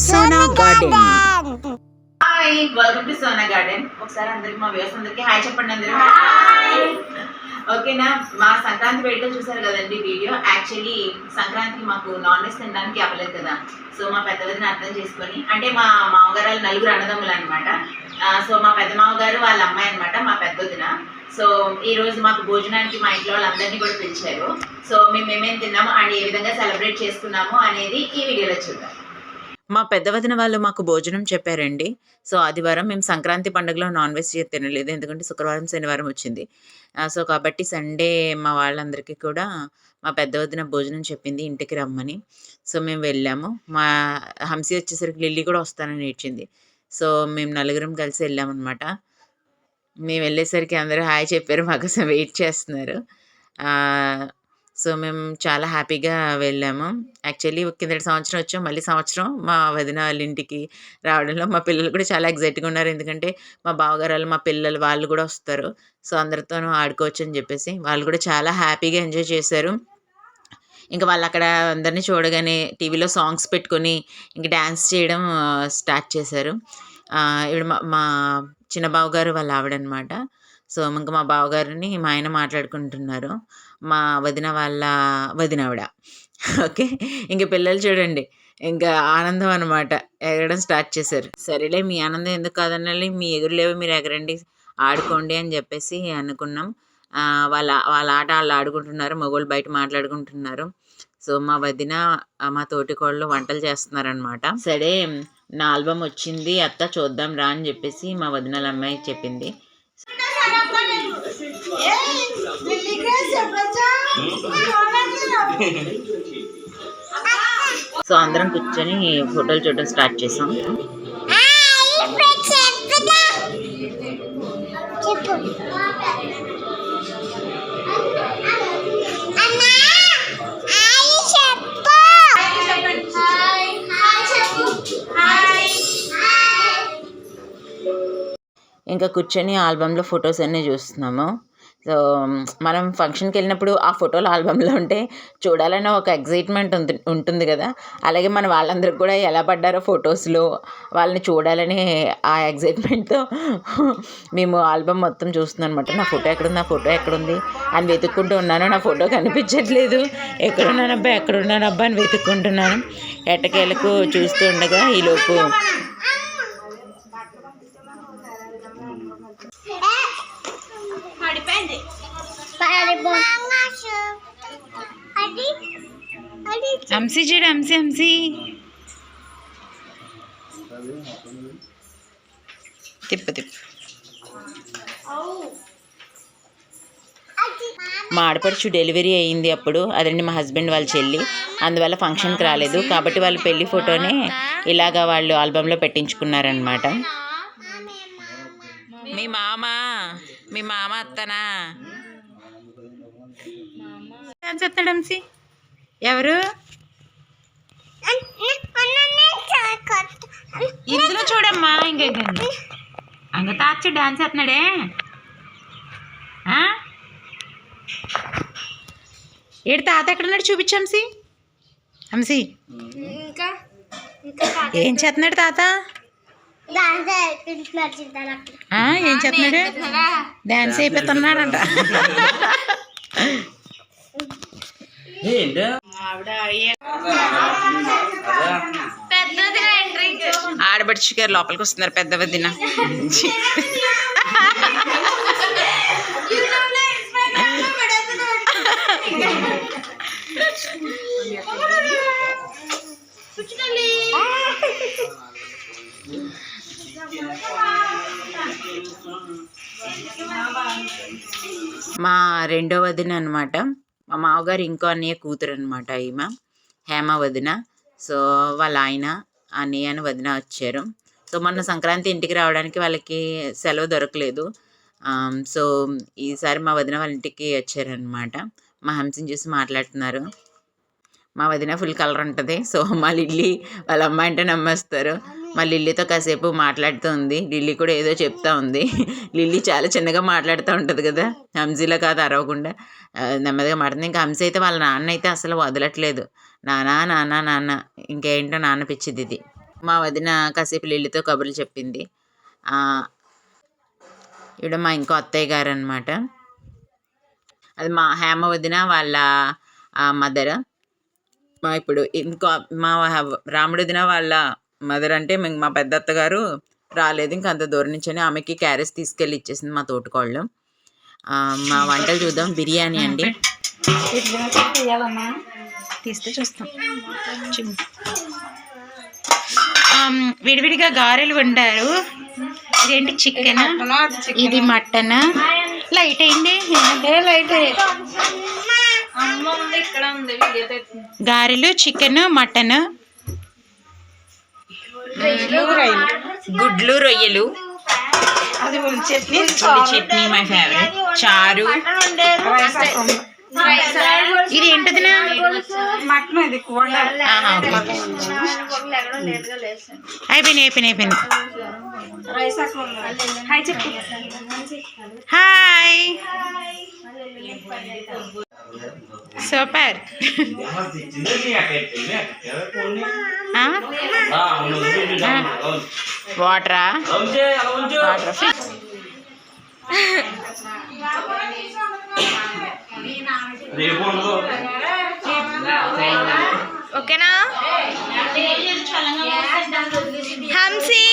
Sona garden. Hi, welcome to Sona garden. ఒకసారి అందరికి మా వ్యూవర్స్ అందరికి హాయ్ చెప్పండి అందరూ. ఓకేనా, మా సంక్రాంతి వేడుకలు చూసారు కదండి వీడియో. యాక్చువల్లీ సంక్రాంతికి మాకు నాన్ వెజ్ తినడానికి అవ్వలేదు కదా, సో మా పెద్ద వదిన అర్థం చేసుకొని, అంటే మా మామగారు నలుగురు అన్నదమ్ములు అనమాట. సో మా పెద్ద మామగారు వాళ్ళ అమ్మాయి అనమాట మా పెద్ద వదిన. సో ఈ రోజు మాకు భోజనానికి మా ఇంట్లో వాళ్ళందరినీ కూడా పిలిచారు. సో మేము ఏమేమి తిన్నాము అండ్ ఏ విధంగా సెలబ్రేట్ చేసుకున్నాము అనేది ఈ వీడియోలో చూద్దాం. మా పెద్ద వదిన వాళ్ళు మాకు భోజనం చెప్పారండి. సో ఆదివారం మేము సంక్రాంతి పండుగలో నాన్ వెజ్ తినలేదు, ఎందుకంటే శుక్రవారం శనివారం వచ్చింది. సో కాబట్టి సండే మా వాళ్ళందరికీ కూడా మా పెద్ద వదిన భోజనం చెప్పింది ఇంటికి రమ్మని. సో మేము వెళ్ళాము. మా హంసీ వచ్చేసరికి లిల్లీ కూడా వస్తానని ఏడ్చింది. సో మేము నలుగురం కలిసి వెళ్ళామన్నమాట. మేము వెళ్ళేసరికి అందరూ హాయ్ చెప్పారు, మాకోసం వెయిట్ చేస్తున్నారు. సో మేము చాలా హ్యాపీగా వెళ్ళాము. యాక్చువల్లీ కిందటి సంవత్సరం వచ్చాం, మళ్ళీ సంవత్సరం మా వదిన వాళ్ళ ఇంటికి రావడంలో మా పిల్లలు కూడా చాలా ఎగ్జైట్గా ఉన్నారు. ఎందుకంటే మా బావగారు మా పిల్లలు వాళ్ళు కూడా వస్తారు. సో అందరితోనూ ఆడుకోవచ్చు అని చెప్పేసి వాళ్ళు కూడా చాలా హ్యాపీగా ఎంజాయ్ చేశారు. ఇంకా వాళ్ళు అక్కడ అందరినీ చూడగానే టీవీలో సాంగ్స్ పెట్టుకొని ఇంక డ్యాన్స్ చేయడం స్టార్ట్ చేశారు. ఇప్పుడు మా చిన్న బావగారు వాళ్ళ ఆవిడనమాట. సో ఇంకా మా బావగారిని మా ఆయన మాట్లాడుకుంటున్నారు, మా వదిన వాళ్ళ వదినావిడ. ఓకే, ఇంక పిల్లలు చూడండి ఇంకా ఆనందం అనమాట, ఎగరడం స్టార్ట్ చేశారు. సరేలే మీ ఆనందం ఎందుకు కాదనాలి, మీ ఎగురులేవో మీరు ఎగరండి, ఆడుకోండి అని చెప్పేసి అనుకున్నాం. వాళ్ళ వాళ్ళ ఆట వాళ్ళు ఆడుకుంటున్నారు, మగవాళ్ళు బయట మాట్లాడుకుంటున్నారు. సో మా వదిన మా తోటికోళ్ళు వంటలు చేస్తున్నారనమాట. సరే నా ఆల్బమ్ వచ్చింది అత్త చూద్దాం రా అని చెప్పేసి మా వదినల అమ్మాయి చెప్పింది. సో అందరం కూర్చొని ఫోటోలు చూడడం స్టార్ట్ చేసాం. ఇంకా కూర్చొని ఆల్బంలో ఫొటోస్ అన్నీ చూస్తున్నాము. సో మనం ఫంక్షన్కి వెళ్ళినప్పుడు ఆ ఫోటోలు ఆల్బంలో ఉంటే చూడాలన్న ఒక ఎగ్జైట్మెంట్ ఉంటుంది కదా, అలాగే మన వాళ్ళందరికీ కూడా ఎలా పడ్డారో ఫొటోస్లో వాళ్ళని చూడాలని ఆ ఎగ్జైట్మెంట్తో మేము ఆల్బమ్ మొత్తం చూస్తున్నాం అనమాట. నా ఫోటో ఎక్కడుంది, నా ఫోటో ఎక్కడుంది అని వెతుక్కుంటూ ఉన్నాను. నా ఫోటో కనిపించట్లేదు, ఎక్కడున్నానబ్బా అని వెతుక్కుంటున్నాను. ఎట్టకేలకు చూస్తూ ఉండగా ఈలోపు హంసీ చూడు, హంసీ తిప్పు. మా ఆడపడుచు డెలివరీ అయ్యింది అప్పుడు, అదండి మా హస్బెండ్ వాళ్ళ చెల్లి. అందువల్ల ఫంక్షన్కి రాలేదు కాబట్టి వాళ్ళ పెళ్లి ఫోటోనే ఇలాగా వాళ్ళు ఆల్బంలో పెట్టించుకున్నారనమాట. మీ మామ అత్తనా హంసీ ఎవరు ఇందులో చూడమ్మా, ఇంకేంటి అంగ తాచి డాన్స్ చేస్తున్నాడే. ఏడు తాత ఎక్కడున్నాడు చూపించు హంసీ. హంసీ ఏం చేస్తున్నాడు తాత? ఏం చేస్తున్నాడు? డాన్స్ అయిపోతున్నాడంట. ఆడబడిచి గారు లోపలికి వస్తున్నారు పెద్ద వదిన. మా రెండో వదిన అనమాట, మా మామగారు ఇంకో అన్నయ్య కూతురు అనమాట ఈమె హేమ వదిన. సో వాళ్ళ ఆయన అన్నయ్య అని వదిన వచ్చారు. సో మొన్న సంక్రాంతి ఇంటికి రావడానికి వాళ్ళకి సెలవు దొరకలేదు. సో ఈసారి మా వదిన వాళ్ళ ఇంటికి వచ్చారనమాట. మా హంసని చూసి మాట్లాడుతున్నారు. మా వదిన ఫుల్ కలర్ ఉంటుంది. సో మా లిల్లీ వాళ్ళ అమ్మాయి అంటే నమ్మేస్తారు. మా లిల్లీతో కాసేపు మాట్లాడుతూ ఉంది. లిల్లీ కూడా ఏదో చెప్తా ఉంది. లిల్లీ చాలా చిన్నగా మాట్లాడుతూ ఉంటుంది కదా, హంసీలో కాదు అరవకుండా నెమ్మదిగా మాట్లాడుతుంది. ఇంకా హంసీ అయితే వాళ్ళ నాన్న అయితే అసలు వదలట్లేదు, నాన్న నాన్న నాన్న, ఇంకేంటో నాన్న పిచ్చిది ఇది. మా వదిన కాసేపు లిల్లీతో కబుర్లు చెప్పింది. ఈవిడ మా ఇంకో అత్తయ్య గారు అనమాట. అది మా హేమ వదిన వాళ్ళ మదర్. ఇప్పుడు మా రాముడు వదిన వాళ్ళ మదర్ అంటే మా పెద్ద అత్తగారు రాలేదు ఇంకా అంత దూరం నుంచి అని ఆమెకి క్యారేజ్ తీసుకెళ్ళి ఇచ్చేసింది మా తోటికోళ్ళు. మా వంటలు చూద్దాం. బిర్యానీ అండి. తీస్తే చూస్తాం. విడివిడిగా గారెలు వండారు. ఇదేంటి చికెన్, ఇది మటన్. లైట్ అయింది, గారెలు, చికెన్, మటన్, గుడ్లు, రొయ్యలు, చట్నీ మై ఫేవరెట్, చారు. ఇది ఏంటది? అయిపోయినాయి. Hi, super. వాటరా? ఓకేనా? హంసీ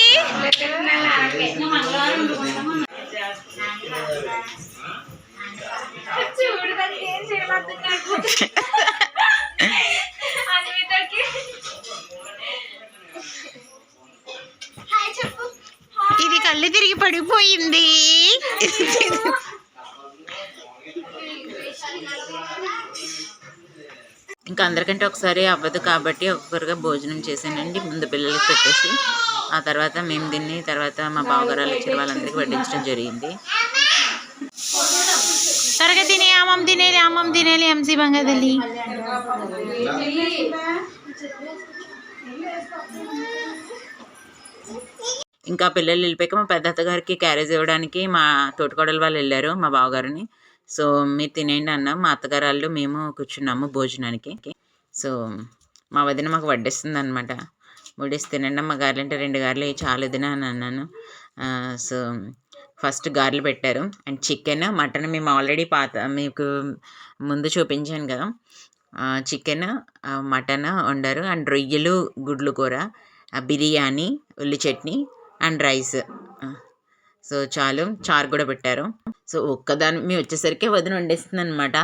ఇది కళ్ళు తిరిగి పడిపోయింది. ఇంకా అందరికంటే ఒకసారి అవ్వదు కాబట్టి ఒక్కొక్కరుగా భోజనం చేసానండి. ముందు పిల్లలకి పెట్టేసి ఆ తర్వాత మేము తిని తర్వాత మా బావగారాలు వచ్చారు, వాళ్ళందరికీ వడ్డించడం జరిగింది. త్వరగా తినే, అమ్మం తినేలి ఎంసీ బంగదలి. ఇంకా పిల్లలు వెళ్ళిపోయాక మా పెద్ద అత్తగారికి క్యారేజ్ ఇవ్వడానికి మా తోటికోడలు వాళ్ళు వెళ్ళారు, మా బావగారిని. సో మీరు తినేయండి అన్నాం. మా అత్తగారు వాళ్ళు మేము కూర్చున్నాము భోజనానికి. సో మా వదిన మాకు వడ్డిస్తుంది అనమాట. వడ్డిసి తినండి అమ్మ, గారెలు అంటే 2 గారెలు చాలు వదిన అని అన్నాను. సో ఫస్ట్ గారెలు పెట్టారు. అండ్ చికెన్, మటన్ మేము ఆల్రెడీ మీకు ముందు చూపించాను కదా. చికెన్, మటన్ వండారు. అండ్ రొయ్యలు, గుడ్లు కూర, బిర్యానీ, ఉల్లి చట్నీ అండ్ రైస్. సో చాలు, చారు కూడా పెట్టారు. సో మేము వచ్చేసరికి వదిన వండేస్తుంది అనమాట.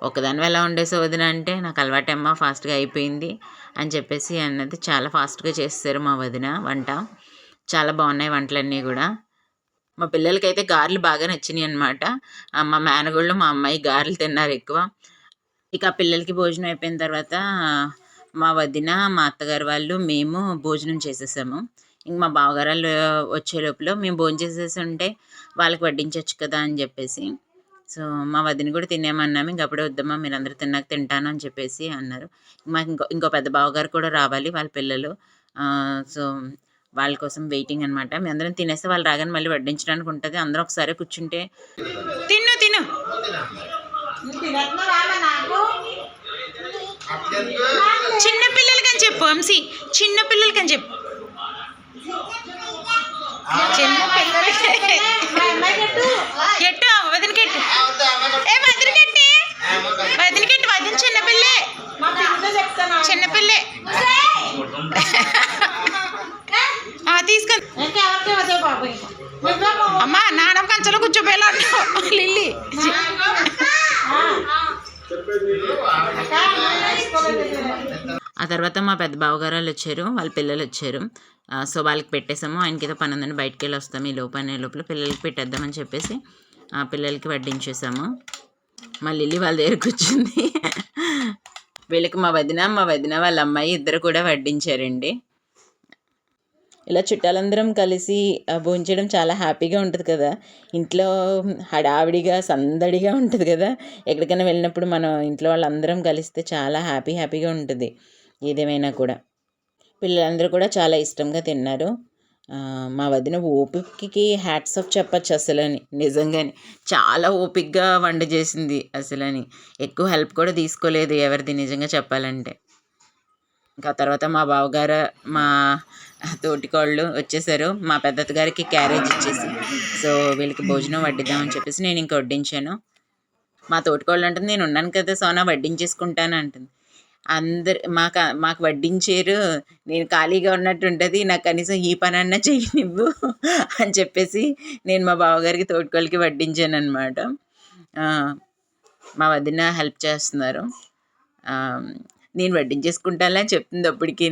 ఒక్కదాని ఎలా వండేసో వదిన అంటే, నాకు అలవాటమ్మా, ఫాస్ట్గా అయిపోయింది అని చెప్పేసి అన్నది. చాలా ఫాస్ట్గా చేస్తారు మా వదిన వంట. చాలా బాగున్నాయి వంటలన్నీ కూడా. మా పిల్లలకైతే గారెలు బాగా నచ్చినాయి అనమాట. మా మేనగోళ్ళు మా అమ్మాయి గారెలు తిన్నారు ఎక్కువ. ఇక పిల్లలకి భోజనం అయిపోయిన తర్వాత మా వదిన, మా అత్తగారు వాళ్ళు, మేము భోజనం చేసేసాము. ఇంక మా బావగారాలు వచ్చే లోపల మేము భోజనం చేసేసి ఉంటే వాళ్ళకి వడ్డించవచ్చు కదా అని చెప్పేసి. సో మా వదిన కూడా తినేమన్నాము. ఇంక అప్పుడే వద్దమ్మా, మీరు అందరూ తిన్నాక తింటాను అని చెప్పేసి అన్నారు. మాకు ఇంకో పెద్ద బావగారు కూడా రావాలి, వాళ్ళ పిల్లలు. సో వాళ్ళ కోసం వెయిటింగ్ అనమాట. మేము అందరం తినేస్తే వాళ్ళు రాగానే మళ్ళీ వడ్డించడానికి ఉంటుంది. అందరం ఒకసారి కూర్చుంటే తిను చిన్న పిల్లలకని చెప్పు వంశీ, చిన్న పిల్లలకని చెప్పు. చిన్న పిల్లలకి ఎట్టు వదినకెట్టు, వదినకెట్టు, వదిన చిన్నపిల్లే, చిన్నపిల్లే. తీసుకొని అమ్మా నాన్న కంచెలో కూర్చోపోయేలా లిల్లీ. ఆ తర్వాత మా పెద్ద బావగారాలు వచ్చారు, వాళ్ళ పిల్లలు వచ్చారు. సో వాళ్ళకి పెట్టేసాము. ఆయనకి ఏదో పని ఉందని బయటికి వెళ్ళి వస్తాము. ఈ లోపల పిల్లలకి పెట్టేద్దామని చెప్పేసి పిల్లలకి వడ్డించేసాము. మా లిల్లీ వాళ్ళ దగ్గర కూర్చుంది. వీళ్ళకి మా వదిన వాళ్ళ అమ్మాయి ఇద్దరు కూడా వడ్డించారండి. ఇలా చుట్టాలందరం కలిసి భోంచేయడం చాలా హ్యాపీగా ఉంటుంది కదా. ఇంట్లో హడావిడిగా సందడిగా ఉంటుంది కదా. ఎక్కడికైనా వెళ్ళినప్పుడు మనం ఇంట్లో వాళ్ళందరం కలిస్తే చాలా హ్యాపీగా ఉంటుంది ఏదేమైనా కూడా. పిల్లలందరూ కూడా చాలా ఇష్టంగా తిన్నారు. మా వదిన ఓపికకి హ్యాట్స్ ఆఫ్ చెప్పచ్చు అసలని. నిజంగానే చాలా ఓపికగా వంట చేసింది అసలని. ఎక్కువ హెల్ప్ కూడా తీసుకోలేదు ఎవరిది నిజంగా చెప్పాలంటే. ఇంకా తర్వాత మా బావగారు మా తోటికోళ్ళు వచ్చేసారు మా పెద్దత్త గారికి క్యారేజ్ ఇచ్చేసి. సో వీళ్ళకి భోజనం వడ్డిద్దామని చెప్పేసి నేను ఇంక వడ్డించాను. మా తోటికోళ్ళు అంటుంది, నేను ఉన్నాను కదా సోనా వడ్డించేసుకుంటాను అంటుంది. మాకు వడ్డించారు, నేను ఖాళీగా ఉన్నట్టు ఉంటుంది, నాకు కనీసం ఈ పనన్నా చెయ్యనివ్వు అని చెప్పేసి నేను మా బావగారికి తోటికోళ్ళకి వడ్డించాను అనమాట. మా వదిన హెల్ప్ చేస్తున్నారు. నేను వడ్డించేసుకుంటానులే అని చెప్తుంది అప్పటికి.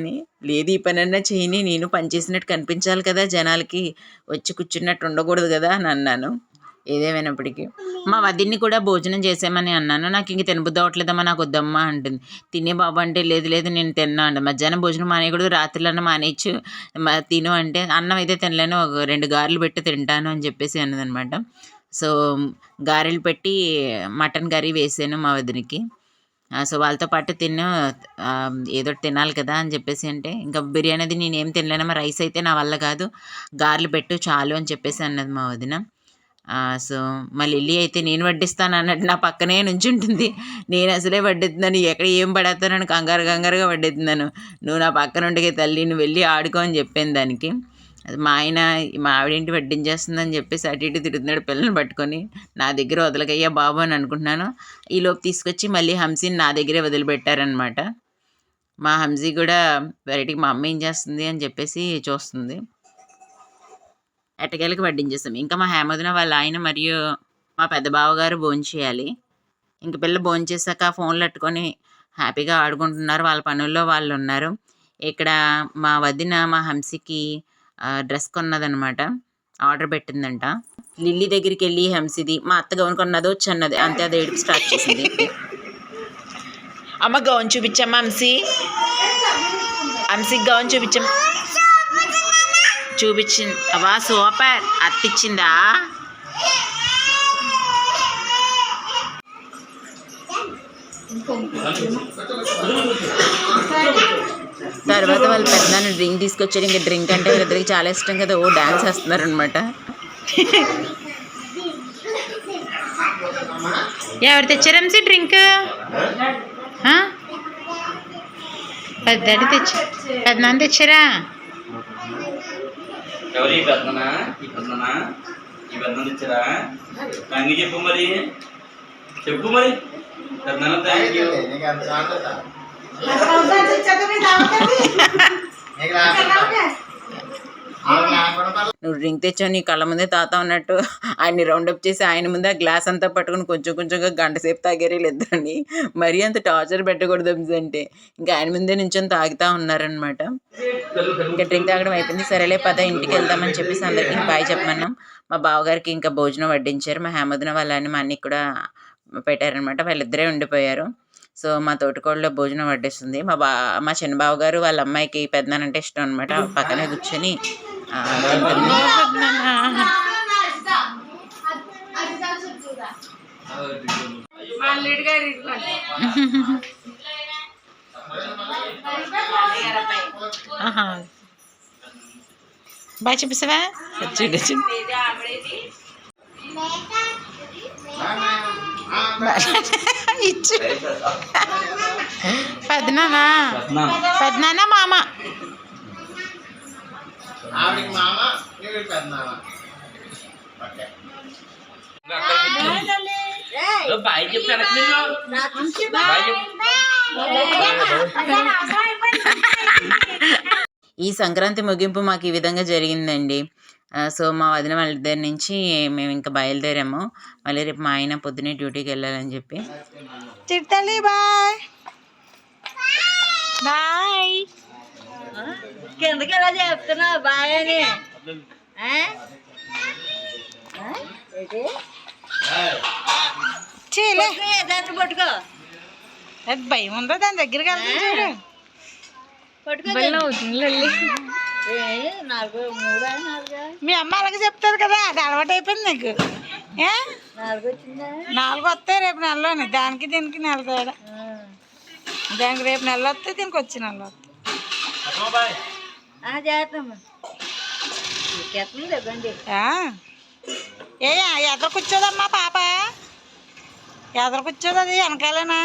లేదు ఈ పనన్నా చేయని, నేను పని చేసినట్టు కనిపించాలి కదా జనాలకి, వచ్చి కూర్చున్నట్టు ఉండకూడదు కదా అని అన్నాను. ఏదేమైనప్పటికీ మా వదిన్ని కూడా భోజనం చేసామని అన్నాను. నాకు ఇంక తినబుద్ధి అవ్వట్లేదమ్మా, నాకు వద్దమ్మా అంటుంది. తినే బాబు అంటే లేదు లేదు నేను తిన్నా అండి, మధ్యాహ్నం భోజనం మానేయకూడదు, రాత్రిలన్నా మానేయచ్చు, తిను అంటే అన్నం అయితే తినలేను, 2 గారెలు పెట్టి తింటాను అని చెప్పేసి అన్నదనమాట. సో గారెలు పెట్టి మటన్ కర్రీ వేసాను మా వదినికి. సో వాళ్ళతో పాటు ఏదో తినాలి కదా అని చెప్పేసి అంటే, ఇంకా బిర్యానీ అది నేనేం తినలేనమ్మా, రైస్ అయితే నా వల్ల కాదు, గారెలు పెట్టు చాలు అని చెప్పేసి అన్నది మా వదిన. సో మా లిల్లీ అయితే నేను వడ్డిస్తాను అన్నట్టు నా పక్కనే నుంచుంటుంది. నేను అసలే వడ్డిస్తున్నాను, ఎక్కడ ఏం పడేస్తానని కంగారుగా వడ్డిస్తున్నాను. నువ్వు నా పక్కన ఉండగే తల్లి, నువ్వు వెళ్ళి ఆడుకో అని చెప్పాను దానికి. అది మా ఆవిడేంటి వడ్డించేస్తుందని చెప్పేసి అటు ఇటు తిరుగుతున్నాడు పిల్లల్ని పట్టుకొని. నా దగ్గర వదలకయ్యా బాబు అని అనుకుంటున్నాను. ఈలోపు తీసుకొచ్చి మళ్ళీ హంసీని నా దగ్గరే వదిలిపెట్టారనమాట. మా హంసీ కూడా వెరైటీకి మా అమ్మ ఏం చేస్తుంది అని చెప్పేసి చూస్తుంది. ఎట్టకేళ్ళకి వడ్డించేస్తాం. ఇంకా మా హేమోదిన వాళ్ళ ఆయన మరియు మా పెద్ద బావగారు భోంచేయాలి. ఇంక పిల్ల భోంచేసాక ఫోన్లు పెట్టుకొని హ్యాపీగా ఆడుకుంటున్నారు, వాళ్ళ పనుల్లో వాళ్ళు ఉన్నారు. ఇక్కడ మా వదిన మా హంసీకి డ్రెస్ కొన్నదనమాట, ఆర్డర్ పెట్టిందంట. లిల్లీ దగ్గరికి వెళ్ళి హంసీది మా అత్త గౌన్ కొన్నదో వచ్చన్నది, అంతే అది ఏడుపు స్టార్ట్ చేసింది. అమ్మ గౌన్ చూపించమ్మా హంసీకి గౌన్ చూపించమ్మా. చూపించింది అవా, సూపర్, అత్తిచ్చిందా. తర్వాత వాళ్ళు పెద్దనాన్న డ్రింక్ తీసుకొచ్చారు. ఇంకా డ్రింక్ అంటే వీళ్ళిద్దరికి చాలా ఇష్టం కదా, డాన్స్ వేస్తున్నారు అనమాట. ఎవరు తెచ్చారు హంసీ డ్రింక్? పెద్దనాన్న తెచ్చారా? ఎవరు ఈ పెద్దనా తెచ్చారా? కంగి చెప్పు మరి పెద్దనా థ్యాంక్ యూ. నువ్వు డ్రింక్ తెచ్చావు, నీ కళ్ళ ముందే తాత ఉన్నట్టు ఆయన్ని రౌండప్ చేసి ఆయన ముందే ఆ గ్లాస్ అంతా పట్టుకుని కొంచెంగా గంట సేపు తాగారు వీళ్ళిద్దరిని. మరీ అంత టార్చర్ పెట్టకూడదు అంటే ఇంకా ఆయన ముందే నుంచొని తాగుతూ ఉన్నారనమాట. ఇంకా డ్రింక్ తాగడం అయిపోయింది, సరేలే పద ఇంటికి వెళ్దామని చెప్పేసి అందరికీ బాయ్ చెప్పమన్నాం. మా బావగారికి ఇంకా భోజనం వడ్డించారు. మా హేమోదిన వాళ్ళని మా అన్నకి కూడా పెట్టారనమాట. వాళ్ళిద్దరే ఉండిపోయారు. సో మా తోటికోళ్ళలో భోజనం వడ్డిస్తుంది. మా చిన్న బావగారు వాళ్ళ అమ్మాయికి పెద్దనానంటే ఇష్టం అనమాట, పక్కనే కూర్చొని బాగా చూపిస్తావా? పెద్దనాన్న మామ బాయ్ చెప్పాను. ఈ సంక్రాంతి ముగింపు మాకు ఈ విధంగా జరిగిందండి. సో మా వదిన వాళ్ళ దగ్గర నుంచి మేము ఇంకా బయలుదేరాము. మళ్ళీ రేపు మా ఆయన పొద్దునే డ్యూటీకి వెళ్ళాలని చెప్పి. చిట్టాలి బాయ్ బాయ్. కిందకి ఎలా చెప్తున్నా బాయ్ అని? దాన్ని పట్టుకో, భయం ఉందా దాని దగ్గరికి వెళ్తుంది చూడు. మీ అమ్మ అలాగే చెప్తారు కదా, అది అలవాటు అయిపోయింది నీకు. 4 వస్తాయి రేపు నెలలోని, దానికి దీనికి నెల తేడా. దానికి రేపు నెల వస్తాయి, దీనికి వచ్చి నెల వస్తాయి. ఎదురు కూర్చోదమ్మా పాప, ఎదురు కూర్చోదు, అది వెనకాలేనా?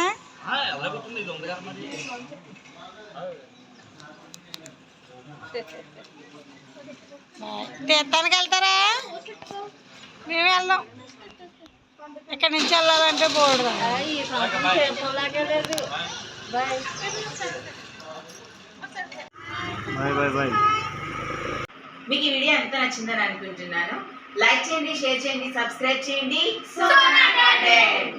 తీర్థానికి వెళ్తారా? మేము వెళ్దాం. ఇక్కడి నుంచి వెళ్ళాలంటే బోర్డు. మీకు ఈ వీడియో ఎంత నచ్చిందని అనుకుంటున్నాను. లైక్ చేయండి, షేర్ చేయండి, సబ్స్క్రైబ్ చేయండి. సోనా గార్డెన్.